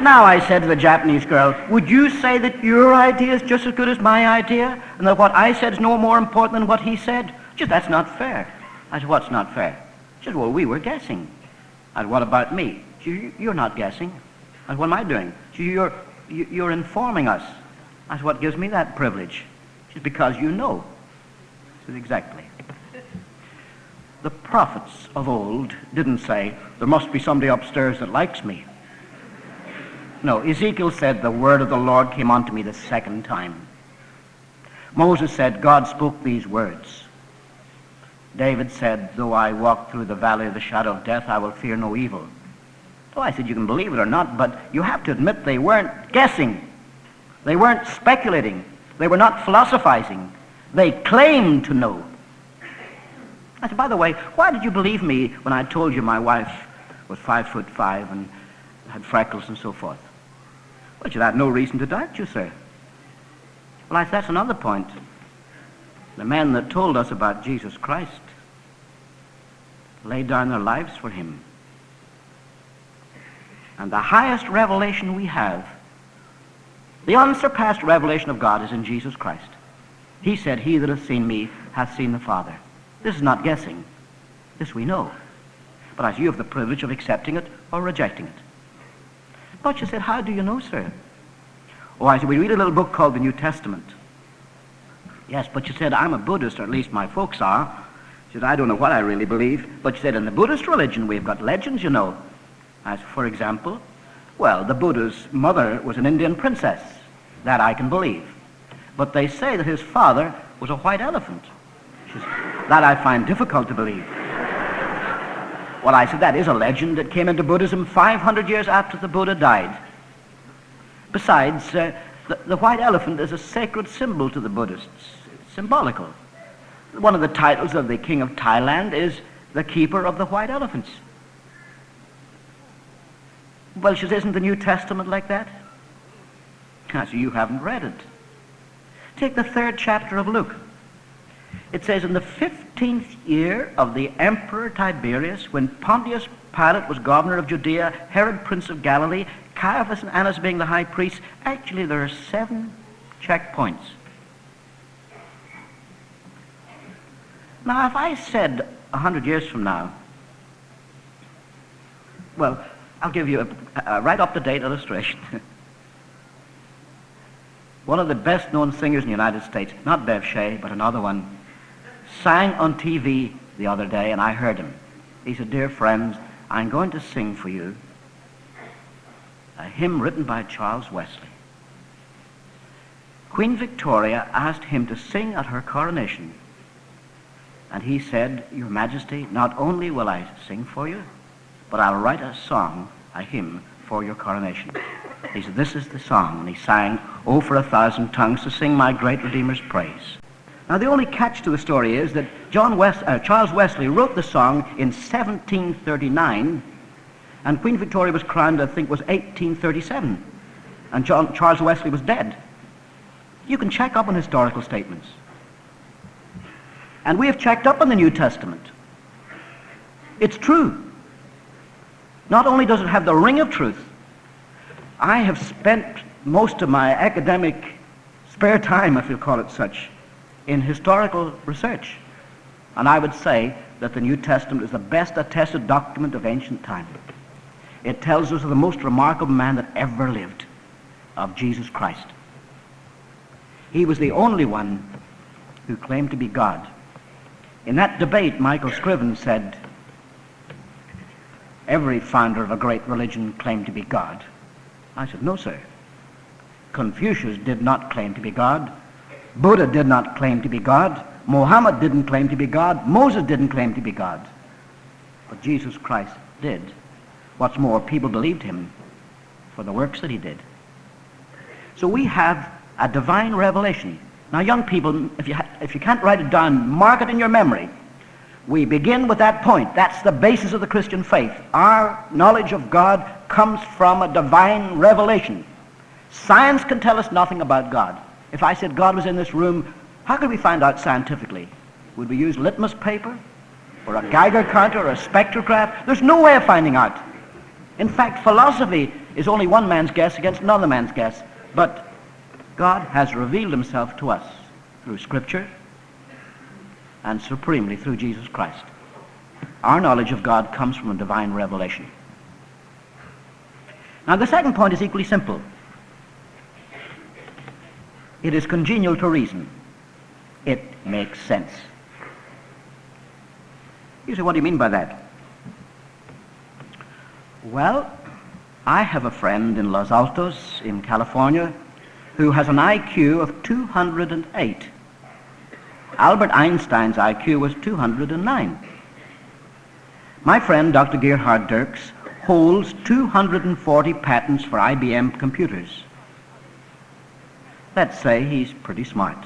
Now, I said to the Japanese girl, "Would you say that your idea is just as good as my idea, and that what I said is no more important than what he said?" She said, "That's not fair." I said, "What's not fair?" She said, "Well, we were guessing." I said, "What about me?" She said, "You're not guessing." I said, "What am I doing?" She said, "You're informing us." I said, "What gives me that privilege?" She said, "Because you know." I said, "Exactly." The prophets of old didn't say, "There must be somebody upstairs that likes me." No, Ezekiel said, "The word of the Lord came unto me the second time." Moses said, "God spoke these words." David said, "Though I walk through the valley of the shadow of death, I will fear no evil." So I said, you can believe it or not, but you have to admit they weren't guessing. They weren't speculating. They were not philosophizing. They claimed to know. I said, "By the way, why did you believe me when I told you my wife was 5'5" and had freckles and so forth?" "Well, you had no reason to doubt you, sir." Well, I said, that's another point. The men that told us about Jesus Christ laid down their lives for him. And the highest revelation we have, the unsurpassed revelation of God, is in Jesus Christ. He said, "He that hath seen me hath seen the Father." This is not guessing. This we know. But as you have the privilege of accepting it or rejecting it. But you said, "How do you know, sir?" Oh, I said, "We read a little book called the New Testament." "Yes, but you said, I'm a Buddhist, or at least my folks are." She said, "I don't know what I really believe." But you said, "In the Buddhist religion, we've got legends, you know." As for example, well, the Buddha's mother was an Indian princess. That I can believe. but they say that his father was a white elephant. That I find difficult to believe. Well, I said, that is a legend that came into Buddhism 500 years after the Buddha died. Besides, the white elephant is a sacred symbol to the Buddhists. It's symbolical. One of the titles of the king of Thailand is the keeper of the white elephants. Well, she says, isn't the New Testament like that? So you haven't read it. Take the 3rd chapter of Luke. It says, in the 15th year of the Emperor Tiberius, when Pontius Pilate was governor of Judea, Herod prince of Galilee, Caiaphas and Annas being the high priests, actually there are 7 checkpoints. Now, if I said 100 years from now, well, I'll give you a right up-to-date illustration. One of the best-known singers in the United States, not Bev Shea, but another one, sang on TV the other day, and I heard him. He said, dear friends, I'm going to sing for you a hymn written by Charles Wesley. Queen Victoria asked him to sing at her coronation, and he said, Your Majesty, not only will I sing for you, but I'll write a song, a hymn, for your coronation. He said, this is the song, and he sang, Oh, for 1,000 tongues to sing my great Redeemer's praise. Now, the only catch to the story is that Charles Wesley wrote the song in 1739, and Queen Victoria was crowned, I think, was 1837, and Charles Wesley was dead. You can check up on historical statements. And we have checked up on the New Testament. It's true. Not only does it have the ring of truth, I have spent most of my academic spare time, if you'll call it such, in historical research. And I would say that the New Testament is the best attested document of ancient time. It tells us of the most remarkable man that ever lived, of Jesus Christ. He was the only one who claimed to be God. In that debate, Michael Scriven said, every founder of a great religion claimed to be God. I said, no, sir. Confucius did not claim to be God. Buddha did not claim to be God. Muhammad didn't claim to be God. Moses didn't claim to be God. But Jesus Christ did. What's more, people believed him for the works that he did. So we have a divine revelation. Now, young people, if you can't write it down, mark it in your memory. We begin with that point. That's the basis of the Christian faith. Our knowledge of God comes from a divine revelation. Science can tell us nothing about God. If I said God was in this room, how could we find out scientifically? Would we use litmus paper? Or a Geiger counter? Or a spectrograph? There's no way of finding out. In fact, philosophy is only one man's guess against another man's guess. But God has revealed himself to us through Scripture and supremely through Jesus Christ. Our knowledge of God comes from a divine revelation. Now, the second point is equally simple. It is congenial to reason. It makes sense. You say, what do you mean by that? Well, I have a friend in Los Altos in California who has an IQ of 208. Albert Einstein's IQ was 209. My friend, Dr. Gerhard Dirks, holds 240 patents for IBM computers. Let's say he's pretty smart.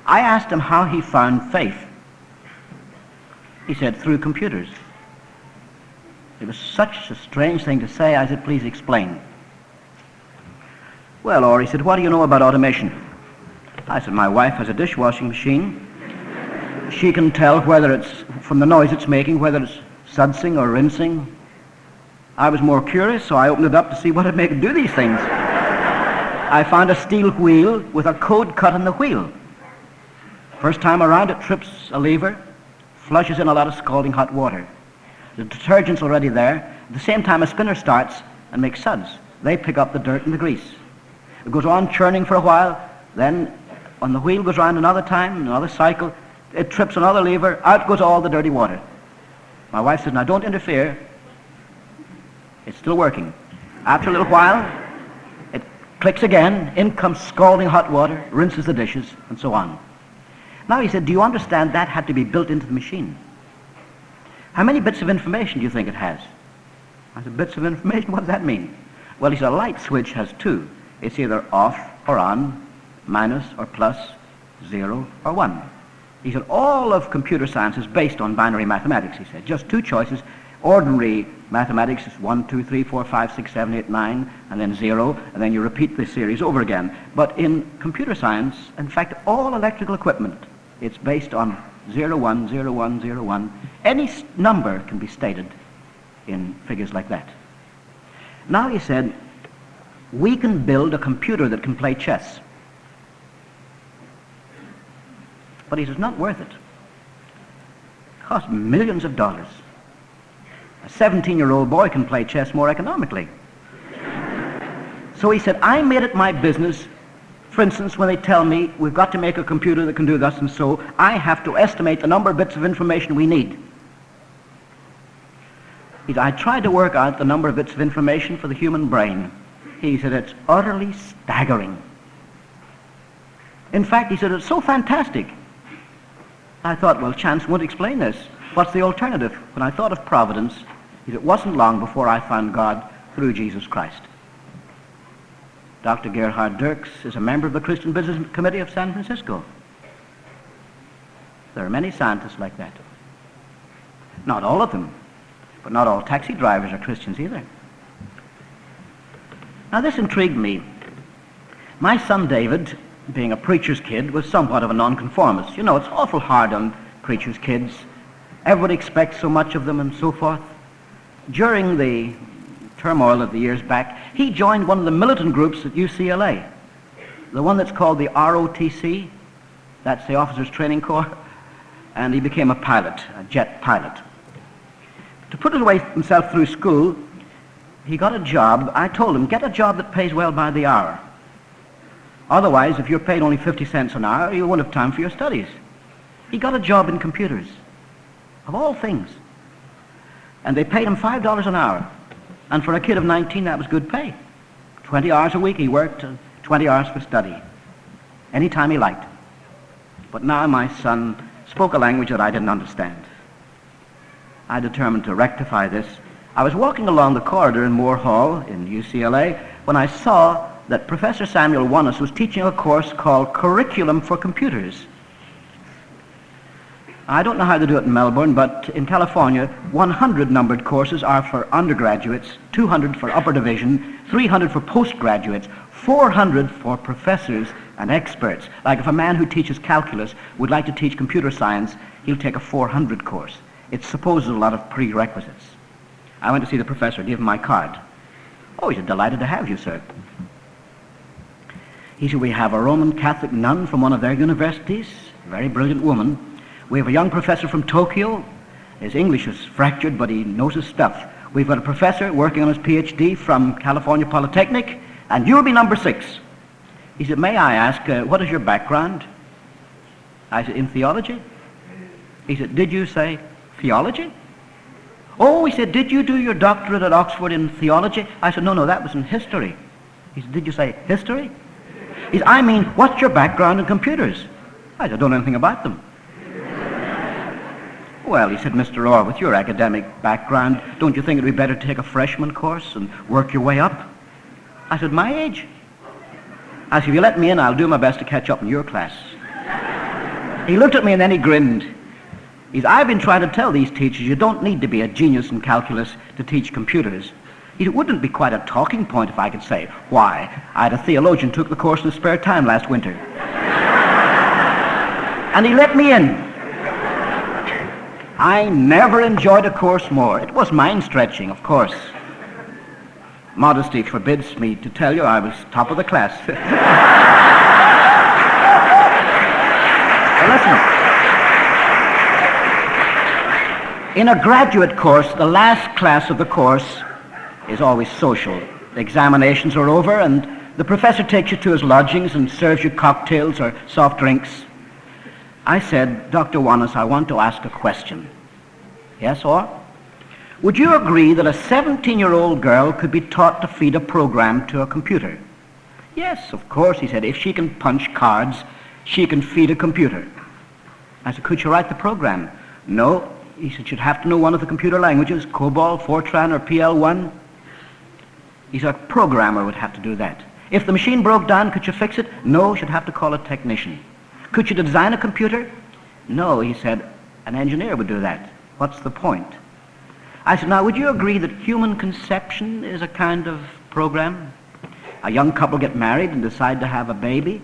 I asked him how he found faith. He said, through computers. It was such a strange thing to say. I said, please explain. Well, Orr, he said, what do you know about automation? I said, my wife has a dishwashing machine. She can tell whether it's, from the noise it's making, whether it's sudsing or rinsing. I was more curious, so I opened it up to see what would make it do these things. I found a steel wheel with a code cut in the wheel. First time around, it trips a lever, flushes in a lot of scalding hot water. The detergent's already there. At the same time, a spinner starts and makes suds. They pick up the dirt and the grease. It goes on churning for a while. Then, when the wheel goes around another time, another cycle, it trips another lever. Out goes all the dirty water. My wife said, now don't interfere. It's still working. After a little while, it Clicks again, in comes scalding hot water, rinses the dishes, and so on. Now he said, do you understand that had to be built into the machine? How many bits of information do you think it has? I said, bits of information? What does that mean? Well, he said, a light switch has two. It's either off or on, minus or plus, 0 or 1. He said, all of computer science is based on binary mathematics, he said. Just two choices. Ordinary mathematics is 1, 2, 3, 4, 5, 6, 7, 8, 9, and then 0, and then you repeat the series over again. But in computer science, in fact, all electrical equipment, it's based on 0, 1, 0, 1, 0, 1. Any number can be stated in figures like that. Now he said, we can build a computer that can play chess. But he says, not worth it. It costs millions of dollars. A 17-year-old boy can play chess more economically. So he said, I made it my business. For instance, when they tell me we've got to make a computer that can do thus and so, I have to estimate the number of bits of information we need. He said, I tried to work out the number of bits of information for the human brain. He said, it's utterly staggering. In fact, he said, it's so fantastic. I thought, well, chance won't explain this. What's the alternative? When I thought of providence, he said, it wasn't long before I found God through Jesus Christ. Dr. Gerhard Dirks is a member of the Christian Business Committee of San Francisco. There are many scientists like that. Not all of them, but not all taxi drivers are Christians either. Now this intrigued me. My son David, being a preacher's kid, was somewhat of a nonconformist. You know, it's awful hard on preacher's kids. Everybody expects so much of them and so forth. During the turmoil of the years back, he joined one of the militant groups at UCLA, the one that's called the ROTC, that's the Officers Training Corps, and he became a pilot, a jet pilot. To put himself through school, he got a job. I told him, get a job that pays well by the hour. Otherwise, if you're paid only 50 cents an hour, you won't have time for your studies. He got a job in computers, of all things. And they paid him $5 an hour. And for a kid of 19, that was good pay. 20 hours a week he worked, 20 hours for study. Any time he liked. But now my son spoke a language that I didn't understand. I determined to rectify this. I was walking along the corridor in Moore Hall in UCLA when I saw that Professor Samuel Wanis was teaching a course called Curriculum for Computers. I don't know how to do it in Melbourne, but in California, 100 numbered courses are for undergraduates, 200 for upper division, 300 for postgraduates, 400 for professors and experts. Like if a man who teaches calculus would like to teach computer science, he'll take a 400 course. It supposes a lot of prerequisites. I went to see the professor, gave him my card. Oh, he said, delighted to have you, sir. He said, we have a Roman Catholic nun from one of their universities, a very brilliant woman. We have a young professor from Tokyo. His English is fractured, but he knows his stuff. We've got a professor working on his PhD from California Polytechnic, and you'll be number 6. He said, may I ask, what is your background? I said, in theology. He said, did you say theology? Oh, he said, did you do your doctorate at Oxford in theology? I said, no, that was in history. He said, did you say history? He said, I mean, what's your background in computers? I said, I don't know anything about them. Well, he said, Mr. Orr, with your academic background, don't you think it would be better to take a freshman course and work your way up? I said, my age? I said, if you let me in, I'll do my best to catch up in your class. He looked at me and then he grinned. He said, I've been trying to tell these teachers you don't need to be a genius in calculus to teach computers. He said, wouldn't it be quite a talking point if I could say, why, I had a theologian took the course in his spare time last winter. And he let me in. I never enjoyed a course more. It was mind-stretching, of course. Modesty forbids me to tell you I was top of the class. Well, listen. In a graduate course, the last class of the course is always social. The examinations are over, and the professor takes you to his lodgings and serves you cocktails or soft drinks. I said, Dr. Wanis, I want to ask a question. Yes, or? Would you agree that a 17-year-old girl could be taught to feed a program to a computer? Yes, of course, he said, if she can punch cards, she can feed a computer. I said, could you write the program? No. He said, she'd have to know one of the computer languages, COBOL, Fortran, or PL1. He said, a programmer would have to do that. If the machine broke down, could you fix it? No, she'd have to call a technician. Could you design a computer? No, he said, an engineer would do that. What's the point? I said, now, would you agree that human conception is a kind of program? A young couple get married and decide to have a baby.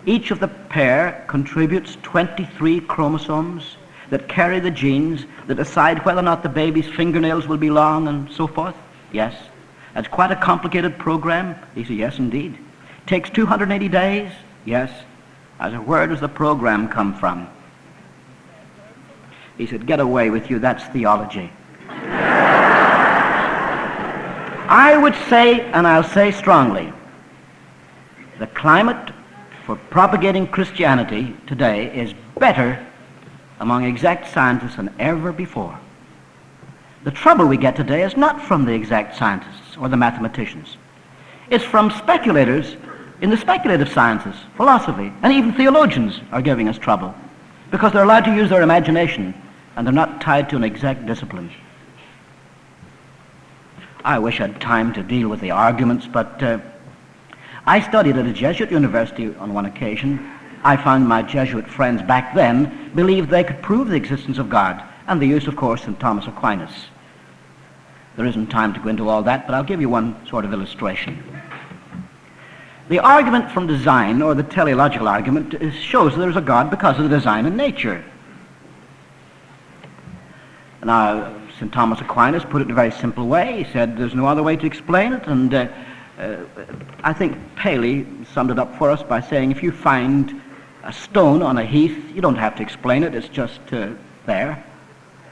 Each of the pair contributes 23 chromosomes that carry the genes that decide whether or not the baby's fingernails will be long and so forth. Yes. That's quite a complicated program. He said, yes, indeed. Takes 280 days. Yes. I said, where does the program come from? He said, get away with you, that's theology. I would say, and I'll say strongly, the climate for propagating Christianity today is better among exact scientists than ever before. The trouble we get today is not from the exact scientists or the mathematicians. It's from speculators in the speculative sciences, philosophy, and even theologians are giving us trouble because they're allowed to use their imagination and they're not tied to an exact discipline. I wish I had time to deal with the arguments, but I studied at a Jesuit university on one occasion. I found my Jesuit friends back then believed they could prove the existence of God, and they used, of course, St. Thomas Aquinas. There isn't time to go into all that, but I'll give you one sort of illustration. The argument from design, or the teleological argument, shows there's a God because of the design in nature. Now, St. Thomas Aquinas put it in a very simple way. He said there's no other way to explain it, and I think Paley summed it up for us by saying if you find a stone on a heath, you don't have to explain it, it's just there.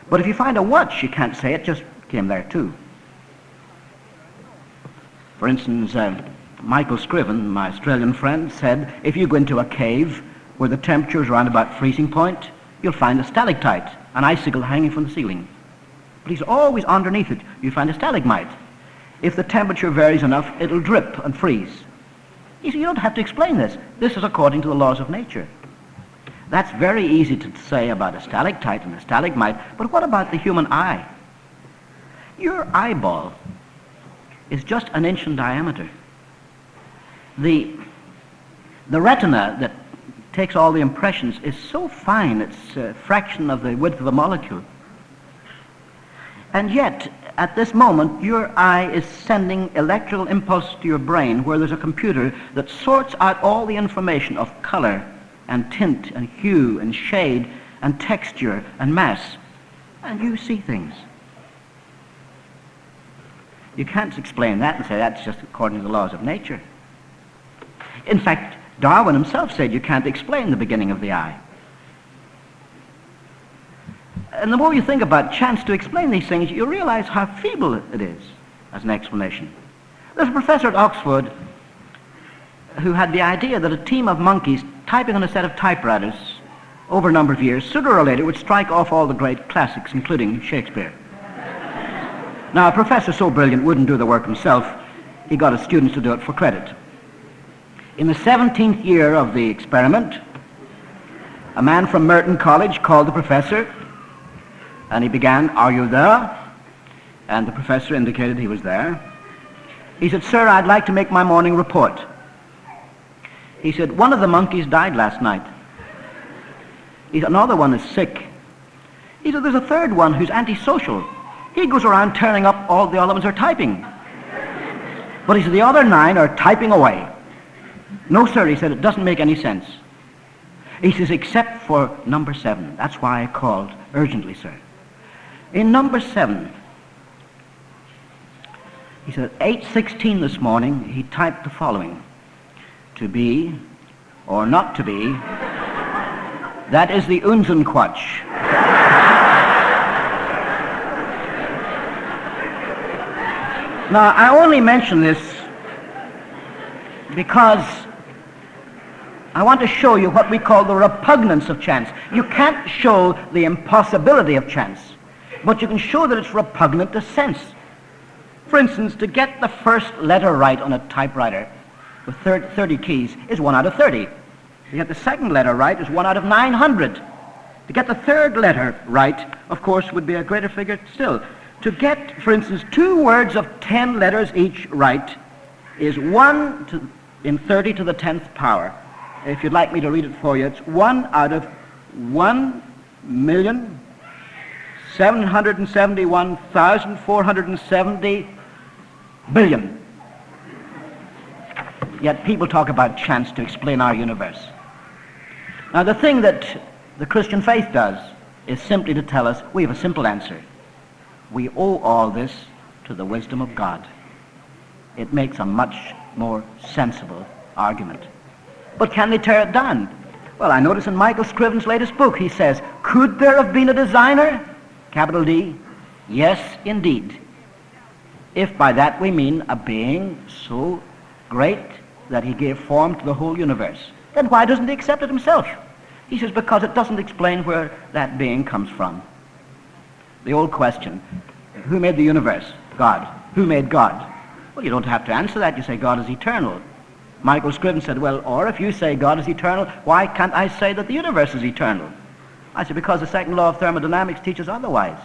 But if you find a watch, you can't say it just came there too. For instance, Michael Scriven, my Australian friend, said if you go into a cave where the temperature is around about freezing point, you'll find a stalactite, an icicle hanging from the ceiling. But he's always underneath it, you find a stalagmite. If the temperature varies enough, it'll drip and freeze. He said, you don't have to explain this. This is according to the laws of nature. That's very easy to say about a stalactite and a stalagmite, but what about the human eye? Your eyeball is just an inch in diameter. The retina that takes all the impressions is so fine, it's a fraction of the width of a molecule. And yet, at this moment, your eye is sending electrical impulse to your brain where there's a computer that sorts out all the information of color and tint and hue and shade and texture and mass, and you see things. You can't explain that and say that's just according to the laws of nature. In fact, Darwin himself said you can't explain the beginning of the eye. And the more you think about chance to explain these things, you realize how feeble it is as an explanation. There's a professor at Oxford who had the idea that a team of monkeys typing on a set of typewriters over a number of years, sooner or later, would strike off all the great classics, including Shakespeare. Now, a professor so brilliant wouldn't do the work himself. He got his students to do it for credit. In the 17th year of the experiment, a man from Merton College called the professor, and he began, "Are you there?" And the professor indicated he was there. He said, "Sir, I'd like to make my morning report." He said, "One of the monkeys died last night." He said, "Another one is sick." He said, "There's a third one who's antisocial. He goes around turning up all the other ones are typing." But he said, "The other 9 are typing away." "No, sir," he said, "it doesn't make any sense." He says, "Except for number 7. That's why I called urgently, sir." In number 7, he said, at 8:16 this morning, he typed the following: "To be or not to be, that is the Unsenquatsch." Now, I only mention this because I want to show you what we call the repugnance of chance. You can't show the impossibility of chance, but you can show that it's repugnant to sense. For instance, to get the first letter right on a typewriter with 30 keys is 1 out of 30. To get the second letter right is 1 out of 900. To get the third letter right, of course, would be a greater figure still. To get, for instance, 2 words of 10 letters each right is 1 in 30 to the 10th power. If you'd like me to read it for you, it's 1 out of 1,771,470 billion. Yet people talk about chance to explain our universe. Now, the thing that the Christian faith does is simply to tell us we have a simple answer. We owe all this to the wisdom of God. It makes a much more sensible argument. But can they tear it down? Well, I notice in Michael Scriven's latest book, he says, could there have been a designer? Capital D. Yes, indeed. If by that we mean a being so great that he gave form to the whole universe, then why doesn't he accept it himself? He says, because it doesn't explain where that being comes from. The old question, who made the universe? God. Who made God? Well, you don't have to answer that. You say God is eternal. Michael Scriven said, well, or if you say God is eternal, why can't I say that the universe is eternal? I said, because the second law of thermodynamics teaches otherwise.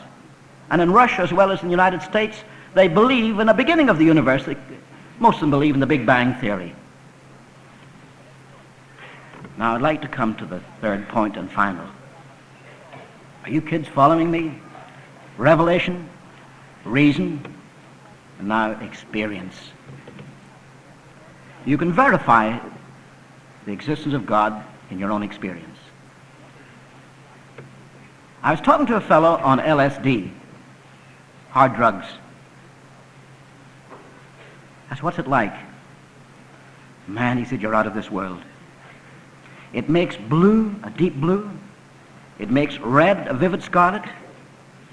And in Russia, as well as in the United States, they believe in the beginning of the universe. Most of them believe in the Big Bang theory. Now, I'd like to come to the third point and final. Are you kids following me? Revelation, reason, and now experience. You can verify the existence of God in your own experience. I was talking to a fellow on LSD, hard drugs. I said, what's it like? Man, he said, you're out of this world. It makes blue a deep blue. It makes red a vivid scarlet.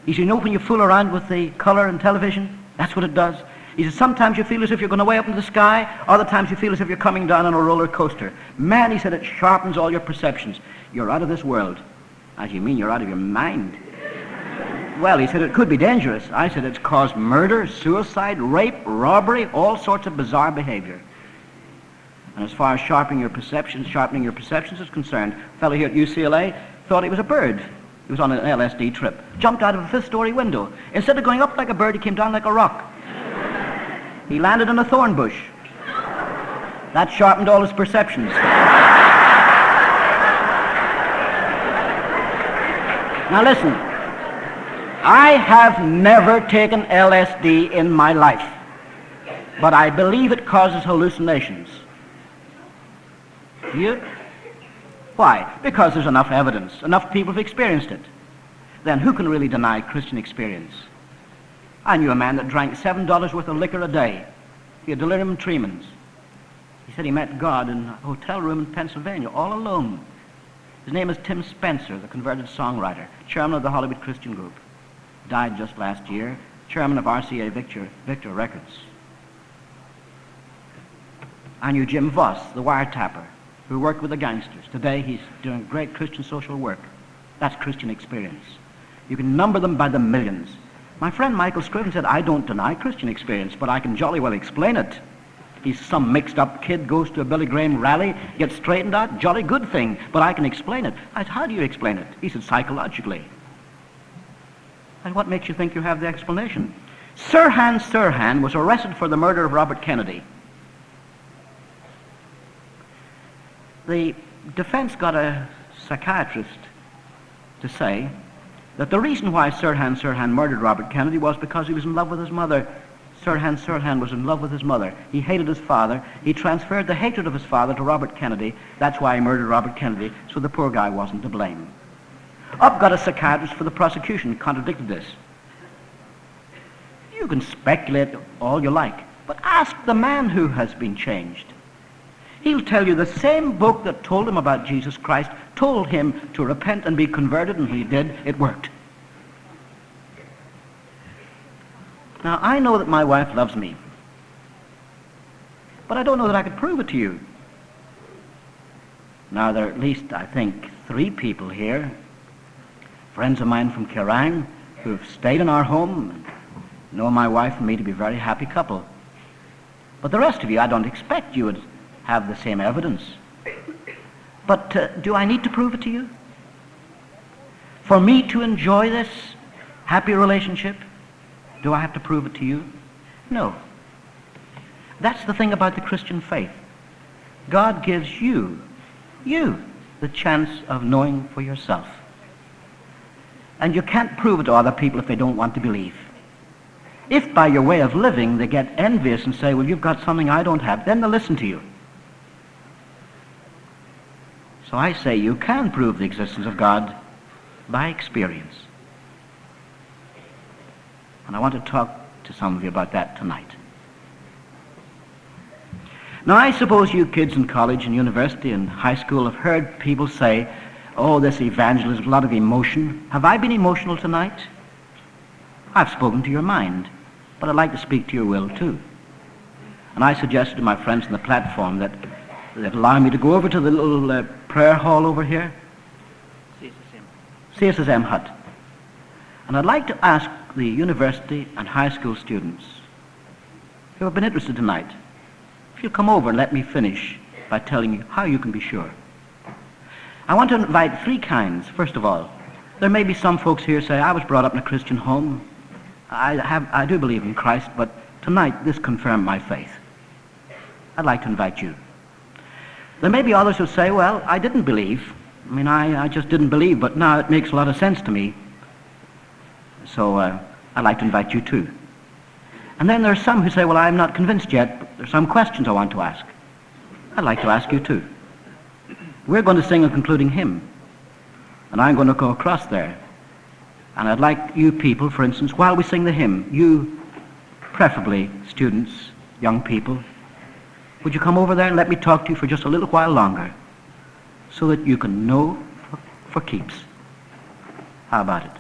He said, you know when you fool around with the color in television? That's what it does. He said, sometimes you feel as if you're going way up into the sky, other times you feel as if you're coming down on a roller coaster. Man, he said, it sharpens all your perceptions. You're out of this world. I said, you mean you're out of your mind? Well, he said, it could be dangerous. I said, it's caused murder, suicide, rape, robbery, all sorts of bizarre behavior. And as far as sharpening your perceptions is concerned, a fellow here at UCLA thought he was a bird. He was on an LSD trip. Jumped out of a 5th-story window. Instead of going up like a bird, he came down like a rock. He landed in a thorn bush. That sharpened all his perceptions. Now listen, I have never taken LSD in my life, but I believe it causes hallucinations. You? Why? Because there's enough evidence. Enough people have experienced it. Then who can really deny Christian experience? I knew a man that drank $7 worth of liquor a day. He had delirium tremens. He said he met God in a hotel room in Pennsylvania, all alone. His name is Tim Spencer, the converted songwriter, chairman of the Hollywood Christian Group. Died just last year, chairman of RCA Victor Records. I knew Jim Voss, the wiretapper, who worked with the gangsters. Today he's doing great Christian social work. That's Christian experience. You can number them by the millions. My friend Michael Scriven said, I don't deny Christian experience, but I can jolly well explain it. He's some mixed-up kid, goes to a Billy Graham rally, gets straightened out, jolly good thing, but I can explain it. I said, how do you explain it? He said, psychologically. And what makes you think you have the explanation? Sirhan Sirhan was arrested for the murder of Robert Kennedy. The defense got a psychiatrist to say that the reason why Sirhan Sirhan murdered Robert Kennedy was because he was in love with his mother. Sirhan Sirhan was in love with his mother. He hated his father. He transferred the hatred of his father to Robert Kennedy. That's why he murdered Robert Kennedy, so the poor guy wasn't to blame. Up got a psychiatrist for the prosecution, contradicted this. You can speculate all you like, but ask the man who has been changed. He'll tell you the same book that told him about Jesus Christ told him to repent and be converted, and when he did, it worked. Now, I know that my wife loves me, but I don't know that I could prove it to you. Now, there are at least, I think, 3 people here, friends of mine from Kerrang, who have stayed in our home and know my wife and me to be a very happy couple. But the rest of you, I don't expect you would have the same evidence. But do I need to prove it to you? For me to enjoy this happy relationship, do I have to prove it to you? No. That's the thing about the Christian faith. God gives you, the chance of knowing for yourself. And you can't prove it to other people if they don't want to believe. If by your way of living they get envious and say, well, you've got something I don't have, then they'll listen to you. So I say you can prove the existence of God by experience. And I want to talk to some of you about that tonight. Now, I suppose you kids in college and university and high school have heard people say, oh, this evangelism, a lot of emotion. Have I been emotional tonight? I've spoken to your mind, but I'd like to speak to your will too. And I suggested to my friends on the platform that allow me to go over to the little prayer hall over here, CSSM hut. And I'd like to ask the university and high school students who have been interested tonight, if you'll come over and let me finish by telling you how you can be sure. I want to invite three kinds. First of all, there may be some folks here say, I was brought up in a Christian home. I do believe in Christ, but tonight this confirmed my faith. I'd like to invite you. There may be others who say, well, I didn't believe. I just didn't believe, but now it makes a lot of sense to me. So I'd like to invite you too. And then there are some who say, well, I'm not convinced yet, but there's some questions I want to ask. I'd like to ask you too. We're going to sing a concluding hymn, and I'm going to go across there. And I'd like you people, for instance, while we sing the hymn, you, preferably students, young people, would you come over there and let me talk to you for just a little while longer so that you can know for keeps? How about it?